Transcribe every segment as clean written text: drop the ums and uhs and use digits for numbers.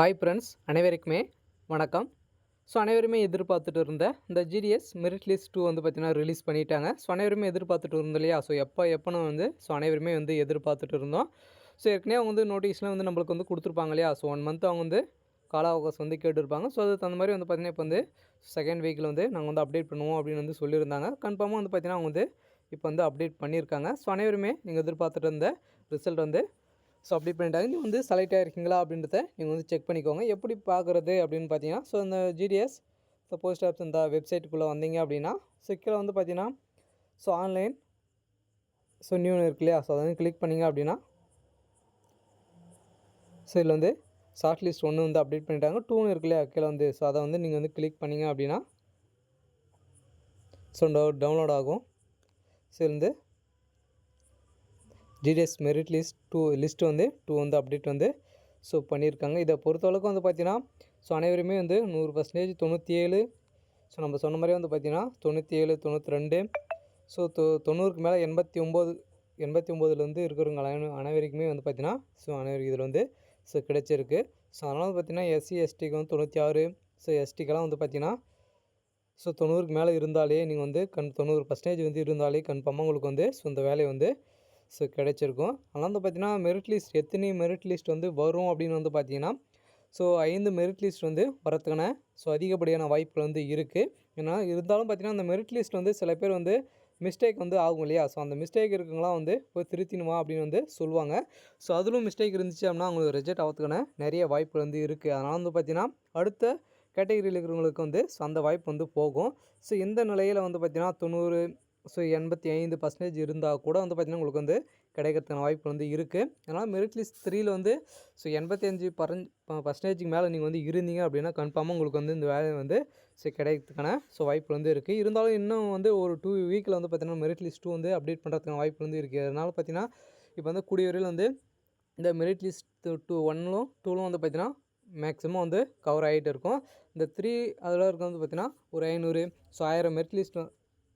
Hi friends, அனைவருக்குமே வணக்கம். So அனைவருமே எதிர்பார்த்துட்டு இருந்த இந்த ஜிடிஎஸ் மெரிட் லிஸ்ட் 2 வந்து பார்த்திங்கன்னா ரிலீஸ் பண்ணிட்டாங்க. ஸோ அனைவருமே எதிர்பார்த்துட்டு இருந்தோம் இல்லையா? ஸோ எப்போன்னு வந்து அனைவருமே வந்து எதிர்பார்த்துட்டு இருந்தோம். ஸோ ஏற்கனவே அவங்க வந்து நோட்டீஸ்லாம் வந்து நம்மளுக்கு வந்து கொடுத்துருப்பாங்க இல்லையா? ஸோ 1 மந்த் அவங்க வந்து கால அவகாசம் வந்து கேட்டிருப்பாங்க. ஸோ அதுக்கு தகுந்த மாதிரி வந்து பார்த்திங்கன்னா இப்போ வந்து செகண்ட் வீக்கில் வந்து நாங்கள் வந்து அப்டேட் பண்ணுவோம் அப்படின்னு வந்து சொல்லியிருந்தாங்க. கன்ஃபார்மாக வந்து பார்த்திங்கன்னா அவங்க வந்து இப்போ வந்து அப்டேட் பண்ணியிருக்காங்க. ஸோ அனைவருமே நீங்கள் எதிர்பார்த்துட்டு இருந்த ரிசல்ட் வந்து அப்டேட் பண்ணிட்டாங்க. நீங்கள் வந்து செலக்ட் ஆகிருக்கீங்களா அப்படின்றத நீங்கள் வந்து செக் பண்ணிக்கோங்க. எப்படி பார்க்குறது அப்படின்னு பார்த்தீங்கன்னா, இந்த ஜிடிஎஸ் போஸ்ட் ஆஃபீஸ் இந்த வெப்சைட்டுக்குள்ளே வந்தீங்க அப்படின்னா, கீழே வந்து பார்த்தீங்கன்னா, ஆன்லைன் நியூன்னு இருக்கு இல்லையா? அதை வந்து கிளிக் பண்ணிங்க அப்படின்னா, இதில் வந்து ஷார்ட் லிஸ்ட் 1 வந்து அப்டேட் பண்ணிட்டாங்க. 2ன்னு இருக்கு இல்லையா? கீழே வந்து அதை வந்து நீங்கள் வந்து கிளிக் பண்ணிங்க அப்படின்னா டவுன்லோட் ஆகும். இதில் வந்து ஜிடிஎஸ் மெரிட் லிஸ்ட் வந்து 2 வந்து அப்டேட் வந்து பண்ணியிருக்காங்க. இதை பொறுத்தளவுக்கு வந்து பார்த்தீங்கன்னா, அனைவருமே வந்து 100% 97 நம்ம சொன்ன மாதிரியே வந்து பார்த்தீங்கன்னா 97, 92 90க்கு மேலே 89லேருந்து இருக்கிறவங்க அனைவருக்குமே வந்து பார்த்தீங்கன்னா அனைவருக்கு இதில் வந்து கிடைச்சிருக்கு. அதனால் பார்த்தீங்கன்னா எஸ்சி எஸ்டிக்கு வந்து 96, எஸ்டிக்கெல்லாம் வந்து பார்த்தீங்கன்னா 90க்கு மேலே இருந்தாலே நீங்கள் வந்து 90% வந்து இருந்தாலே கன்ஃபார்மாக உங்களுக்கு வந்து இந்த வேலையை வந்து கிடைச்சிருக்கும். அதனால் வந்து பார்த்தீங்கன்னா எத்தனை மெரிட் லிஸ்ட் வந்து வரும் அப்படின்னு வந்து பார்த்தீங்கன்னா 5 மெரிட் லிஸ்ட் வந்து வரத்துக்கான அதிகப்படியான வாய்ப்புகள் வந்து இருக்குது. ஏன்னா இருந்தாலும் பார்த்தீங்கன்னா அந்த மெரிட் லிஸ்ட் வந்து சில பேர் வந்து மிஸ்டேக் வந்து ஆகும் இல்லையா? அந்த மிஸ்டேக் இருக்குங்களாம் வந்து போய் திருத்தினுமா அப்படின்னு வந்து சொல்லுவாங்க. அதிலும் மிஸ்டேக் இருந்துச்சு அப்படின்னா அவங்களுக்கு ரிஜெக்ட் ஆகிறதுக்கான நிறைய வாய்ப்புகள் வந்து இருக்குது. அதனால் வந்து பார்த்தீங்கன்னா அடுத்த கேட்டகரியில் இருக்கிறவங்களுக்கு வந்து அந்த வாய்ப்பு வந்து போகும். இந்த நிலையில் வந்து பார்த்தீங்கன்னா 90, 85% இருந்தால் கூட வந்து பார்த்திங்கன்னா உங்களுக்கு வந்து கிடைக்கிறதுக்கான வாய்ப்பு வந்து இருக்குது. அதனால் மெரிட் லிஸ்ட் 3ல் வந்து 85% மேலே நீங்கள் வந்து இருந்தீங்க அப்படின்னா கன்ஃபார்மாக உங்களுக்கு வந்து இந்த வேலை வந்து கிடைக்கிறதுக்கான வாய்ப்பு வந்து இருக்குது. இருந்தாலும் இன்னும் வந்து ஒரு 2 வீக்கில் வந்து பார்த்திங்கன்னா மெரிட் லிஸ்ட் 2 வந்து அப்டேட் பண்ணுறதுக்கான வாய்ப்பு வந்து இருக்குது. அதனால் பார்த்திங்கன்னா இப்போ வந்து கூடிய வரையில் வந்து இந்த மெரிட் லிஸ்ட் 1லும் 2லும் வந்து பார்த்திங்கன்னா மேக்ஸிமம் வந்து கவர் ஆகிட்டு இருக்கும். இந்த 3 அதில் இருக்க வந்து பார்த்திங்கன்னா ஒரு 500, 1000 மெரிட் லிஸ்ட்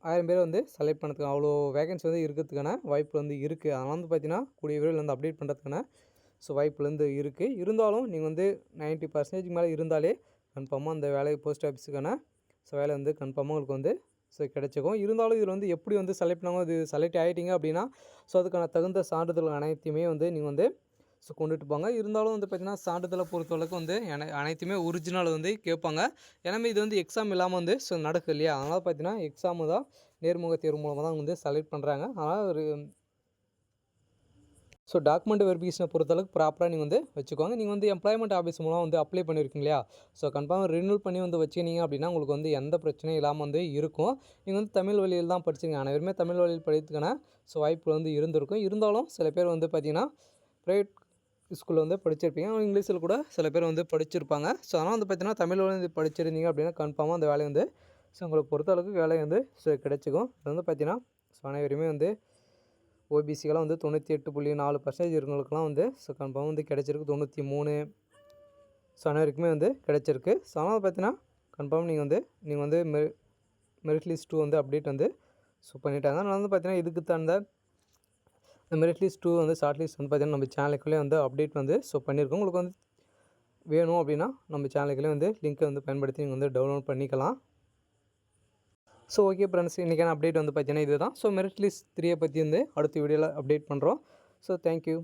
1000 பேர் வந்து செலக்ட் பண்ணுறதுக்கு அவ்வளோ வேகன்சி வந்து இருக்கிறதுக்கான வாய்ப்பு வந்து இருக்குது. அதனால் வந்து பார்த்திங்கன்னா கூடிய விரைவில் வந்து அப்டேட் பண்ணுறதுக்கான வாய்ப்புல வந்து இருக்குது. இருந்தாலும் நீங்கள் வந்து 90% மேலே இருந்தாலே கன்ஃபார்மாக அந்த வேலை போஸ்ட் ஆஃபீஸுக்கான வேலை வந்து கன்ஃபார்மாக உங்களுக்கு வந்து கிடைச்சிக்கும். இருந்தாலும் இதில் வந்து எப்படி வந்து செலக்ட் பண்ணாமல் இது செலக்ட் ஆகிட்டீங்க அப்படின்னா அதுக்கான தகுந்த சான்றிதழ் அனைத்தையுமே வந்து நீங்கள் வந்து கொண்டுட்டு போங்க. இருந்தாலும் வந்து பார்த்திங்கன்னா சான்றிதழை பொறுத்தளவுக்கு வந்து அனைத்துமே ஒரிஜினல் வந்து கேட்பாங்க. ஏன்னா இது வந்து எக்ஸாம் இல்லாமல் வந்து நடக்குது இல்லையா? அதனால் பார்த்திங்கன்னா எக்ஸாமு தான் நேர்முக தேர்வு மூலமாக தான் வந்து செலக்ட் பண்ணுறாங்க. அதனால் ஒரு டாக்குமெண்ட் வெரிஃபிகேஷனை பொறுத்தளவுக்கு ப்ராப்பராக நீங்கள் வந்து வச்சுக்கோங்க. நீங்கள் வந்து எம்ப்ளாய்மெண்ட் ஆஃபீஸ் மூலம் வந்து அப்ளை பண்ணியிருக்கீங்க இல்லையா? கன்ஃபார்ம் ரினியூல் பண்ணி வந்து வச்சுக்கினீங்க அப்படின்னா உங்களுக்கு வந்து எந்த பிரச்சனையும் இல்லாமல் வந்து இருக்கும். நீங்கள் வந்து தமிழ் வழியில் தான் படிச்சிருங்க. அனைவருமே தமிழ் வழியில் படிக்கிறதுக்கான வாய்ப்பு வந்து இருந்திருக்கும். இருந்தாலும் சில பேர் வந்து பார்த்திங்கன்னா ப்ரைவேட் ஸ்கூலில் வந்து படிச்சிருப்பீங்க. இங்கிலீஷில் கூட சில பேர் வந்து படிச்சிருப்பாங்க. அதனால் வந்து பார்த்திங்கன்னா தமிழ் வந்து படிச்சிருந்தீங்க அப்படின்னா கன்ஃபார்மாக அந்த வேலை வந்து உங்களை பொறுத்தளவுக்கு வேலை வந்து கிடைச்சிக்கும். இது வந்து பார்த்திங்கன்னா அனைவருமே வந்து ஓபிசிக்கெல்லாம் வந்து 98.4% இருக்கிறவங்களுக்குலாம் வந்து கன்ஃபார்மாக வந்து கிடச்சிருக்கு. 93 அனைவருக்குமே வந்து கிடச்சிருக்கு. அதனால் பார்த்தீங்கன்னா கன்ஃபார்ம் நீங்கள் வந்து மெரிட் லிஸ்ட் 2 வந்து அப்டேட் வந்து பண்ணிட்டாங்க. அதனால் வந்து பார்த்தீங்கன்னா இதுக்கு தகுந்த இந்த மெரிட் லிஸ்ட் 2 வந்து ஷார்ட் லிஸ்ட் வந்து பார்த்தீங்கன்னா நம்ம சேனலுக்குள்ளே வந்து அப்டேட் வந்து பண்ணியிருக்கோம். உங்களுக்கு வந்து வேணும் அப்படின்னா நம்ம சேனலுக்குள்ளே வந்து லிங்க்கை வந்து பயன்படுத்தி நீங்கள் வந்து டவுன்லோட் பண்ணிக்கலாம். ஓகே ஃப்ரெண்ட்ஸ், இன்றைக்கான அப்டேட் வந்து பார்த்தீங்கன்னா இதுதான். மெரிட் லிஸ்ட் 3 பற்றி வந்து அடுத்த வீடியோவில் அப்டேட் பண்ணுறோம். தேங்க்யூ.